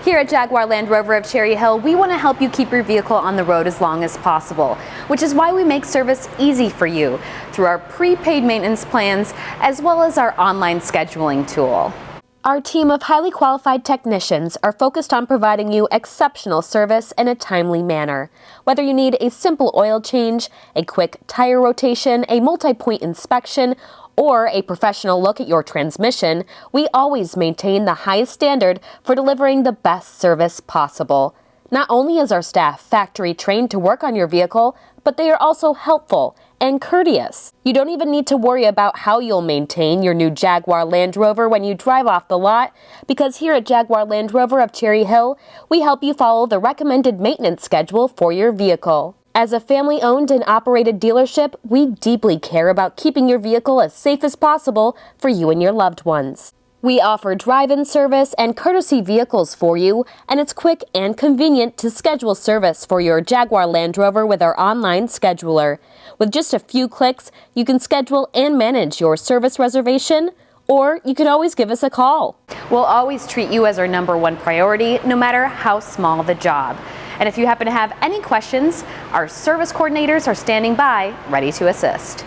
Here at Jaguar Land Rover of Cherry Hill, we want to help you keep your vehicle on the road as long as possible, which is why we make service easy for you through our prepaid maintenance plans as well as our online scheduling tool. Our team of highly qualified technicians are focused on providing you exceptional service in a timely manner. Whether you need a simple oil change, a quick tire rotation, a multi-point inspection, or a professional look at your transmission, we always maintain the highest standard for delivering the best service possible. Not only is our staff factory trained to work on your vehicle, but they are also helpful and courteous. You don't even need to worry about how you'll maintain your new Jaguar Land Rover when you drive off the lot, because here at Jaguar Land Rover of Cherry Hill, we help you follow the recommended maintenance schedule for your vehicle. As a family-owned and operated dealership, we deeply care about keeping your vehicle as safe as possible for you and your loved ones. We offer drive-in service and courtesy vehicles for you, and it's quick and convenient to schedule service for your Jaguar Land Rover with our online scheduler. With just a few clicks, you can schedule and manage your service reservation, or you can always give us a call. We'll always treat you as our #1 priority, no matter how small the job. And if you happen to have any questions, our service coordinators are standing by, ready to assist.